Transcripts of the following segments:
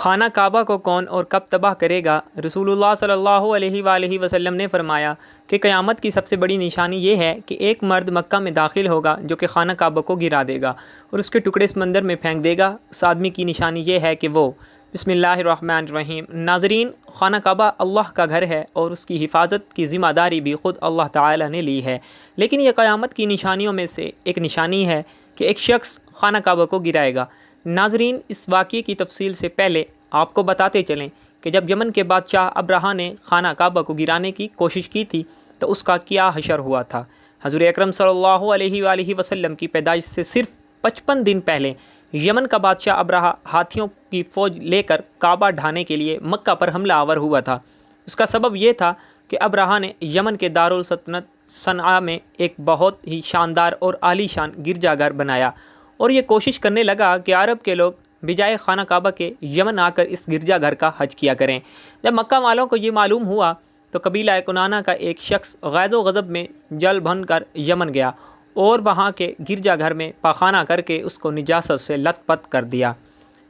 خانہ کعبہ کو کون اور کب تباہ کرے گا؟ رسول اللہ صلی اللہ علیہ وآلہ وسلم نے فرمایا کہ قیامت کی سب سے بڑی نشانی یہ ہے کہ ایک مرد مکہ میں داخل ہوگا جو کہ خانہ کعبہ کو گرا دے گا اور اس کے ٹکڑے سمندر میں پھینک دے گا۔ اس آدمی کی نشانی یہ ہے کہ وہ بسم اللہ الرحمن الرحیم۔ ناظرین، خانہ کعبہ اللہ کا گھر ہے اور اس کی حفاظت کی ذمہ داری بھی خود اللہ تعالی نے لی ہے، لیکن یہ قیامت کی نشانیوں میں سے ایک نشانی ہے کہ ایک شخص خانہ کعبہ کو گرائے گا۔ ناظرین، اس واقعے کی تفصیل سے پہلے آپ کو بتاتے چلیں کہ جب یمن کے بادشاہ ابرہہ نے خانہ کعبہ کو گرانے کی کوشش کی تھی تو اس کا کیا حشر ہوا تھا۔ حضور اکرم صلی اللہ علیہ وآلہ وسلم کی پیدائش سے صرف 55 دن پہلے یمن کا بادشاہ ابرہہ ہاتھیوں کی فوج لے کر کعبہ ڈھانے کے لیے مکہ پر حملہ آور ہوا تھا۔ اس کا سبب یہ تھا کہ ابرہہ نے یمن کے دارالسلطنت صنعا میں ایک بہت ہی شاندار اور عالی شان گرجا گھر بنایا اور یہ کوشش کرنے لگا کہ عرب کے لوگ بجائے خانہ کعبہ کے یمن آ کر اس گرجا گھر کا حج کیا کریں۔ جب مکہ والوں کو یہ معلوم ہوا تو قبیلہ کنانہ کا ایک شخص غیظ و غضب میں جل بھن کر یمن گیا اور وہاں کے گرجا گھر میں پاخانہ کر کے اس کو نجاست سے لت پت کر دیا۔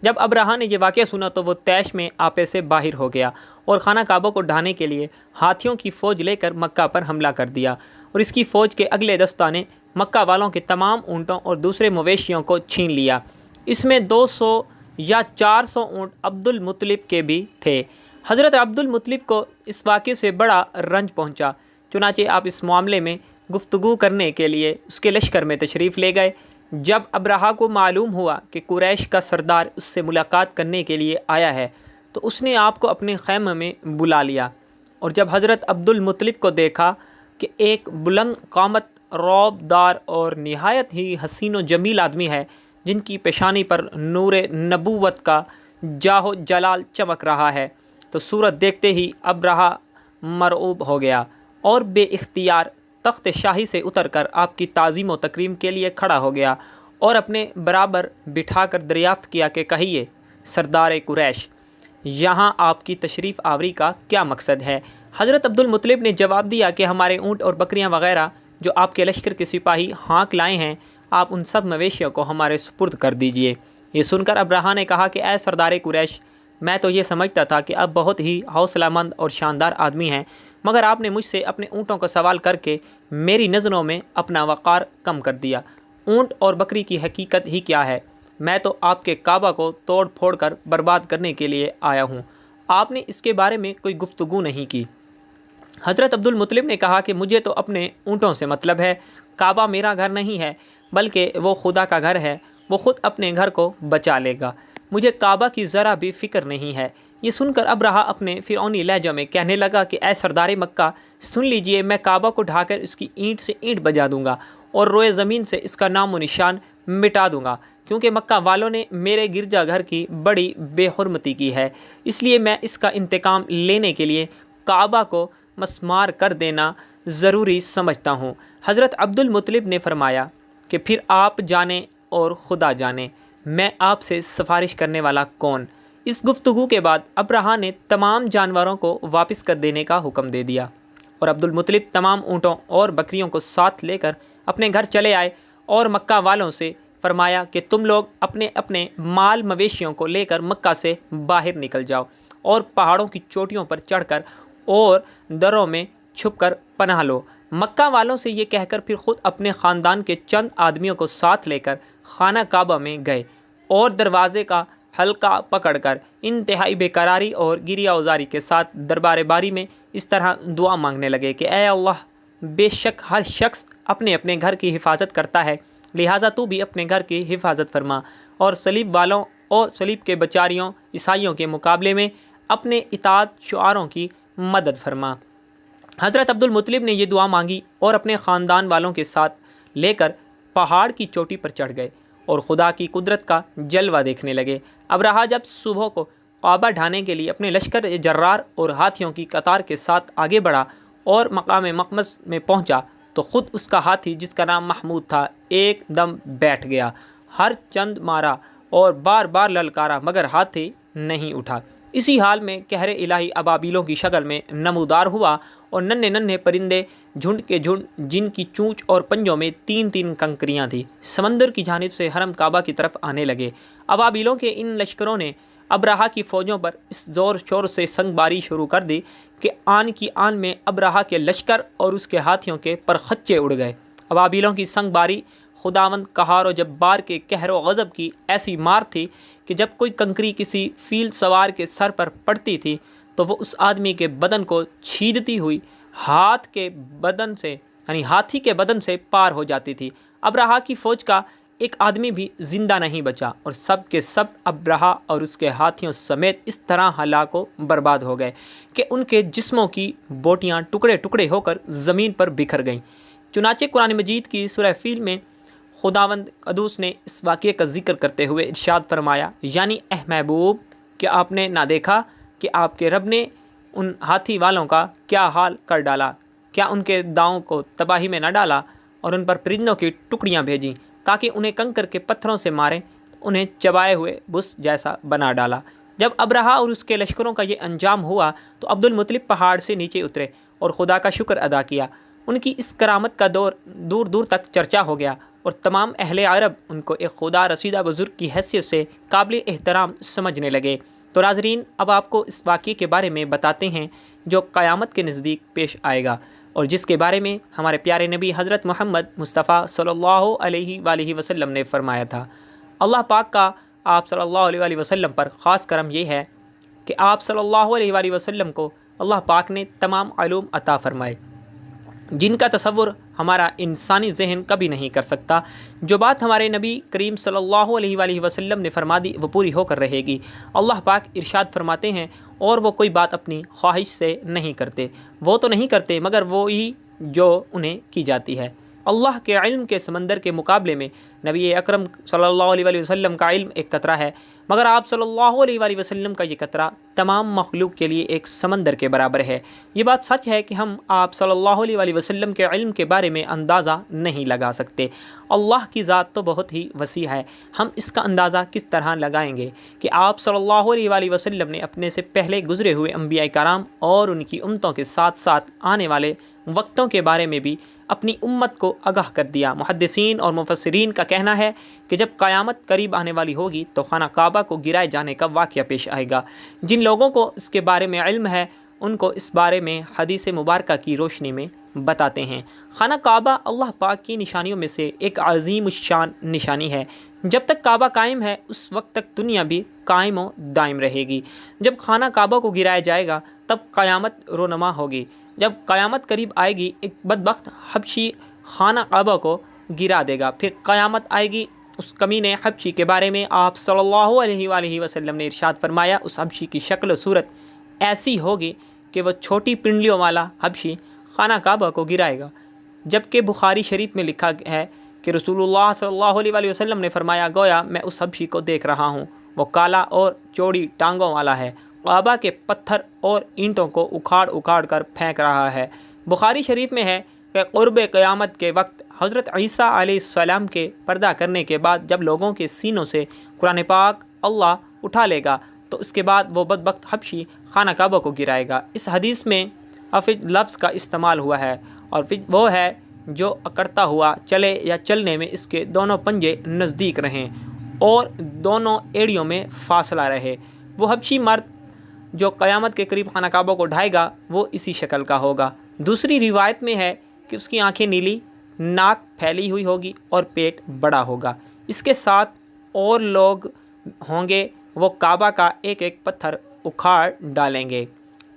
جب ابرہہ نے یہ واقعہ سنا تو وہ طیش میں آپے سے باہر ہو گیا اور خانہ کعبہ کو ڈھانے کے لیے ہاتھیوں کی فوج لے کر مکہ پر حملہ کر دیا اور اس کی فوج کے اگلے دستہ نے مکہ والوں کے تمام اونٹوں اور دوسرے مویشیوں کو چھین لیا۔ اس میں 200 یا 400 اونٹ عبد المطلب کے بھی تھے۔ حضرت عبد المطلب کو اس واقعے سے بڑا رنج پہنچا، چنانچہ آپ اس معاملے میں گفتگو کرنے کے لیے اس کے لشکر میں تشریف لے گئے۔ جب ابرہہ کو معلوم ہوا کہ قریش کا سردار اس سے ملاقات کرنے کے لیے آیا ہے تو اس نے آپ کو اپنے خیمے میں بلا لیا، اور جب حضرت عبد المطلب کو دیکھا کہ ایک بلند قامت، رعب دار اور نہایت ہی حسین و جمیل آدمی ہے جن کی پیشانی پر نور نبوت کا جاہ و جلال چمک رہا ہے، تو صورت دیکھتے ہی ابرہہ مرعوب ہو گیا اور بے اختیار تخت شاہی سے اتر کر آپ کی تعظیم و تکریم کے لیے کھڑا ہو گیا اور اپنے برابر بٹھا کر دریافت کیا کہ کہیے سردار قریش، یہاں آپ کی تشریف آوری کا کیا مقصد ہے؟ حضرت عبد المطلب نے جواب دیا کہ ہمارے اونٹ اور بکریاں وغیرہ جو آپ کے لشکر کے سپاہی ہانک لائے ہیں، آپ ان سب مویشیوں کو ہمارے سپرد کر دیجئے۔ یہ سن کر ابرہہ نے کہا کہ اے سردار قریش، میں تو یہ سمجھتا تھا کہ آپ بہت ہی حوصلہ مند اور شاندار آدمی ہیں، مگر آپ نے مجھ سے اپنے اونٹوں کا سوال کر کے میری نظروں میں اپنا وقار کم کر دیا۔ اونٹ اور بکری کی حقیقت ہی کیا ہے؟ میں تو آپ کے کعبہ کو توڑ پھوڑ کر برباد کرنے کے لیے آیا ہوں، آپ نے اس کے بارے میں کوئی گفتگو نہیں کی۔ حضرت عبد المطلب نے کہا کہ مجھے تو اپنے اونٹوں سے مطلب ہے، کعبہ میرا گھر نہیں ہے بلکہ وہ خدا کا گھر ہے، وہ خود اپنے گھر کو بچا لے گا، مجھے کعبہ کی ذرا بھی فکر نہیں ہے۔ یہ سن کر ابرہہ اپنے فرعونی لہجہ میں کہنے لگا کہ اے سردار مکہ، سن لیجئے، میں کعبہ کو ڈھا کر اس کی اینٹ سے اینٹ بجا دوں گا اور روئے زمین سے اس کا نام و نشان مٹا دوں گا، کیونکہ مکہ والوں نے میرے گرجا گھر کی بڑی بے حرمتی کی ہے، اس لیے میں اس کا انتقام لینے کے لیے کعبہ کو مسمار کر دینا ضروری سمجھتا ہوں۔ حضرت عبد المطلب نے فرمایا کہ پھر آپ جانیں اور خدا جانے، میں آپ سے سفارش کرنے والا کون؟ اس گفتگو کے بعد ابرہہ نے تمام جانوروں کو واپس کر دینے کا حکم دے دیا اور عبد المطلب تمام اونٹوں اور بکریوں کو ساتھ لے کر اپنے گھر چلے آئے اور مکہ والوں سے فرمایا کہ تم لوگ اپنے اپنے مال مویشیوں کو لے کر مکہ سے باہر نکل جاؤ اور پہاڑوں کی چوٹیوں پر چڑھ کر اور دروں میں چھپ کر پناہ لو۔ مکہ والوں سے یہ کہہ کر پھر خود اپنے خاندان کے چند آدمیوں کو ساتھ لے کر خانہ کعبہ میں گئے اور دروازے کا حلقہ پکڑ کر انتہائی بے قراری اور گریہ وزاری کے ساتھ دربار باری میں اس طرح دعا مانگنے لگے کہ اے اللہ، بے شک ہر شخص اپنے اپنے گھر کی حفاظت کرتا ہے، لہٰذا تو بھی اپنے گھر کی حفاظت فرما اور صلیب والوں اور صلیب کے بچاریوں عیسائیوں کے مقابلے میں اپنے اطاعت شعاروں کی مدد فرما۔ حضرت عبد المطلب نے یہ دعا مانگی اور اپنے خاندان والوں کے ساتھ لے کر پہاڑ کی چوٹی پر چڑھ گئے اور خدا کی قدرت کا جلوہ دیکھنے لگے۔ ابرہہ جب صبح کو کعبہ ڈھانے کے لیے اپنے لشکر جرار اور ہاتھیوں کی قطار کے ساتھ آگے بڑھا اور مقام مقمص میں پہنچا تو خود اس کا ہاتھی جس کا نام محمود تھا ایک دم بیٹھ گیا، ہر چند مارا اور بار بار للکارا مگر ہاتھی نہیں اٹھا۔ اسی حال میں قہر الہی ابابیلوں کی شکل میں نمودار ہوا اور ننھے ننھے پرندے جھنڈ کے جھنڈ جن کی چونچ اور پنجوں میں 3 کنکریاں تھیں سمندر کی جانب سے حرم کعبہ کی طرف آنے لگے۔ ابابیلوں کے ان لشکروں نے ابرہا کی فوجوں پر اس زور شور سے سنگ باری شروع کر دی کہ آن کی آن میں ابرہا کے لشکر اور اس کے ہاتھیوں کے پرخچے اڑ گئے۔ ابابیلوں کی سنگ باری خداوند قہار و جبار کے قہر و غضب کی ایسی مار تھی کہ جب کوئی کنکری کسی فیل سوار کے سر پر پڑتی تھی تو وہ اس آدمی کے بدن کو چھیدتی ہوئی ہاتھی کے بدن سے پار ہو جاتی تھی۔ ابرہا کی فوج کا ایک آدمی بھی زندہ نہیں بچا اور سب کے سب ابرہا اور اس کے ہاتھیوں سمیت اس طرح ہلاک و برباد ہو گئے کہ ان کے جسموں کی بوٹیاں ٹکڑے ٹکڑے ہو کر زمین پر بکھر گئیں۔ چنانچہ قرآن مجید کی سورہ فیل میں خداوند قدوس نے اس واقعے کا ذکر کرتے ہوئے ارشاد فرمایا، یعنی اے محبوب، کہ آپ نے نہ دیکھا کہ آپ کے رب نے ان ہاتھی والوں کا کیا حال کر ڈالا؟ کیا ان کے داؤں کو تباہی میں نہ ڈالا اور ان پر پرندوں کی ٹکڑیاں بھیجیں تاکہ انہیں کنکر کے پتھروں سے ماریں، انہیں چبائے ہوئے بس جیسا بنا ڈالا۔ جب ابرہا اور اس کے لشکروں کا یہ انجام ہوا تو عبد المطلب پہاڑ سے نیچے اترے اور خدا کا شکر ادا کیا۔ ان کی اس کرامت کا دور دور تک چرچا ہو گیا اور تمام اہل عرب ان کو ایک خدا رسیدہ بزرگ کی حیثیت سے قابل احترام سمجھنے لگے۔ تو ناظرین، اب آپ کو اس واقعے کے بارے میں بتاتے ہیں جو قیامت کے نزدیک پیش آئے گا اور جس کے بارے میں ہمارے پیارے نبی حضرت محمد مصطفیٰ صلی اللہ علیہ وآلہ وسلم نے فرمایا تھا۔ اللہ پاک کا آپ صلی اللہ علیہ وآلہ وسلم پر خاص کرم یہ ہے کہ آپ صلی اللہ علیہ وآلہ وسلم کو اللہ پاک نے تمام علوم عطا فرمائے جن کا تصور ہمارا انسانی ذہن کبھی نہیں کر سکتا۔ جو بات ہمارے نبی کریم صلی اللہ علیہ وآلہ وسلم نے فرما دی وہ پوری ہو کر رہے گی۔ اللہ پاک ارشاد فرماتے ہیں، اور وہ کوئی بات اپنی خواہش سے نہیں کرتے، وہ تو نہیں کرتے مگر وہی جو انہیں کی جاتی ہے۔ اللہ کے علم کے سمندر کے مقابلے میں نبی اکرم صلی اللہ علیہ وآلہ وسلم کا علم ایک قطرہ ہے، مگر آپ صلی اللہ علیہ وآلہ وسلم کا یہ قطرہ تمام مخلوق کے لیے ایک سمندر کے برابر ہے۔ یہ بات سچ ہے کہ ہم آپ صلی اللہ علیہ وآلہ وسلم کے علم کے بارے میں اندازہ نہیں لگا سکتے۔ اللہ کی ذات تو بہت ہی وسیع ہے، ہم اس کا اندازہ کس طرح لگائیں گے کہ آپ صلی اللہ علیہ وآلہ وسلم نے اپنے سے پہلے گزرے ہوئے انبیاء کرام اور ان کی امتوں کے ساتھ ساتھ آنے والے وقتوں کے بارے میں بھی اپنی امت کو آگاہ کر دیا۔ محدثین اور مفسرین کا کہنا ہے کہ جب قیامت قریب آنے والی ہوگی تو خانہ کعبہ کو گرائے جانے کا واقعہ پیش آئے گا۔ جن لوگوں کو اس کے بارے میں علم ہے ان کو اس بارے میں حدیث مبارکہ کی روشنی میں بتاتے ہیں۔ خانہ کعبہ اللہ پاک کی نشانیوں میں سے ایک عظیم الشان نشانی ہے۔ جب تک کعبہ قائم ہے اس وقت تک دنیا بھی قائم و دائم رہے گی۔ جب خانہ کعبہ کو گرایا جائے گا تب قیامت رونما ہوگی۔ جب قیامت قریب آئے گی ایک بدبخت حبشی خانہ کعبہ کو گرا دے گا، پھر قیامت آئے گی۔ اس کمینے حبشی کے بارے میں آپ صلی اللہ علیہ وآلہ وسلم نے ارشاد فرمایا، اس حبشی کی شکل و صورت ایسی ہوگی کہ وہ چھوٹی پنڈلیوں والا حبشی خانہ کعبہ کو گرائے گا۔ جبکہ بخاری شریف میں لکھا ہے کہ رسول اللہ صلی اللہ علیہ وآلہ وسلم نے فرمایا، گویا میں اس حبشی کو دیکھ رہا ہوں، وہ کالا اور چوڑی ٹانگوں والا ہے، کعبہ کے پتھر اور اینٹوں کو اکھاڑ اکھاڑ کر پھینک رہا ہے۔ بخاری شریف میں ہے کہ قرب قیامت کے وقت حضرت عیسیٰ علیہ السلام کے پردہ کرنے کے بعد جب لوگوں کے سینوں سے قرآن پاک اللہ اٹھا لے گا تو اس کے بعد وہ بدبخت حبشی خانہ کعبہ کو گرائے گا۔ اس حدیث میں افج لفظ کا استعمال ہوا ہے اور وہ ہے جو اکڑتا ہوا چلے یا چلنے میں اس کے دونوں پنجے نزدیک رہیں اور دونوں ایڑیوں میں فاصلہ رہے۔ وہ حبشی مرد جو قیامت کے قریب خانہ کعبہ کو ڈھائے گا وہ اسی شکل کا ہوگا۔ دوسری روایت میں ہے کہ اس کی آنکھیں نیلی، ناک پھیلی ہوئی ہوگی اور پیٹ بڑا ہوگا۔ اس کے ساتھ اور لوگ ہوں گے، وہ کعبہ کا ایک ایک پتھر اکھاڑ ڈالیں گے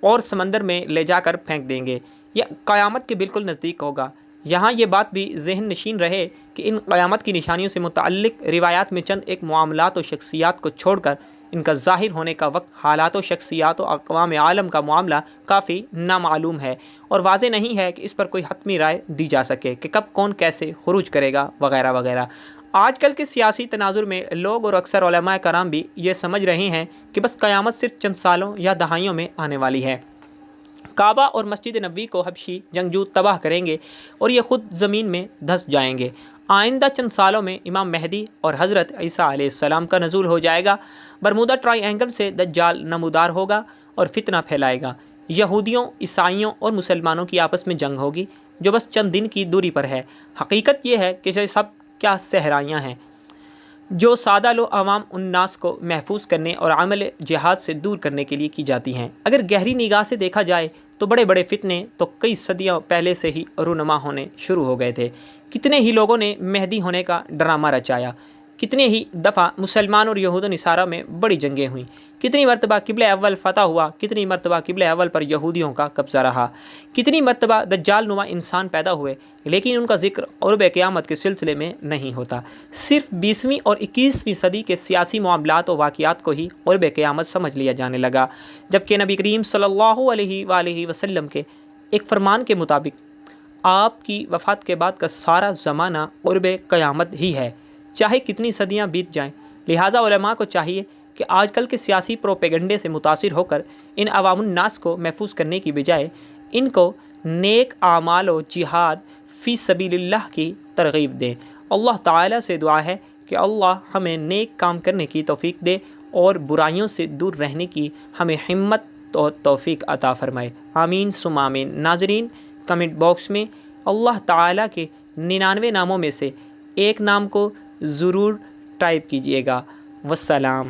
اور سمندر میں لے جا کر پھینک دیں گے۔ یہ قیامت کے بالکل نزدیک ہوگا۔ یہاں یہ بات بھی ذہن نشین رہے کہ ان قیامت کی نشانیوں سے متعلق روایات میں چند ایک معاملات و شخصیات کو چھوڑ کر ان کا ظاہر ہونے کا وقت، حالات و شخصیات و اقوام عالم کا معاملہ کافی نامعلوم ہے اور واضح نہیں ہے کہ اس پر کوئی حتمی رائے دی جا سکے کہ کب کون کیسے خروج کرے گا وغیرہ وغیرہ۔ آج کل کے سیاسی تناظر میں لوگ اور اکثر علماء کرام بھی یہ سمجھ رہے ہیں کہ بس قیامت صرف چند سالوں یا دہائیوں میں آنے والی ہے۔ کعبہ اور مسجد نبوی کو حبشی جنگجو تباہ کریں گے اور یہ خود زمین میں دھس جائیں گے۔ آئندہ چند سالوں میں امام مہدی اور حضرت عیسیٰ علیہ السلام کا نزول ہو جائے گا۔ برمودا ٹرائی اینگل سے دجال نمودار ہوگا اور فتنہ پھیلائے گا۔ یہودیوں، عیسائیوں اور مسلمانوں کی آپس میں جنگ ہوگی جو بس چند دن کی دوری پر ہے۔ حقیقت یہ ہے کہ یہ سب کیا صحرائیاں ہیں جو سادہ لو عوام الناس کو محفوظ کرنے اور عمل جہاد سے دور کرنے کے لیے کی جاتی ہیں۔ اگر گہری نگاہ سے دیکھا جائے تو بڑے بڑے فتنے تو کئی صدیوں پہلے سے ہی رونما ہونے شروع ہو گئے تھے۔ کتنے ہی لوگوں نے مہدی ہونے کا ڈرامہ رچایا، کتنے ہی دفعہ مسلمان اور یہود و نصارہ میں بڑی جنگیں ہوئیں، کتنی مرتبہ قبلہ اول فتح ہوا، کتنی مرتبہ قبلہ اول پر یہودیوں کا قبضہ رہا، کتنی مرتبہ دجال نما انسان پیدا ہوئے، لیکن ان کا ذکر قرب قیامت کے سلسلے میں نہیں ہوتا۔ صرف 20ویں اور 21ویں صدی کے سیاسی معاملات و واقعات کو ہی قرب قیامت سمجھ لیا جانے لگا، جبکہ نبی کریم صلی اللہ علیہ وآلہ وسلم کے ایک فرمان کے مطابق آپ کی وفات کے بعد کا سارا زمانہ قرب قیامت ہی ہے، چاہے کتنی صدیاں بیت جائیں۔ لہٰذا علماء کو چاہیے کہ آج کل کے سیاسی پروپیگنڈے سے متاثر ہو کر ان عوام الناس کو محفوظ کرنے کی بجائے ان کو نیک اعمال و جہاد فی سبیل اللہ کی ترغیب دیں۔ اللہ تعالیٰ سے دعا ہے کہ اللہ ہمیں نیک کام کرنے کی توفیق دے اور برائیوں سے دور رہنے کی ہمیں ہمت اور توفیق عطا فرمائے۔ آمین ثم آمین۔ ناظرین، کمنٹ باکس میں اللہ تعالیٰ کے 99 ناموں میں سے ایک نام کو ضرور ٹائپ کیجیے گا۔ والسلام۔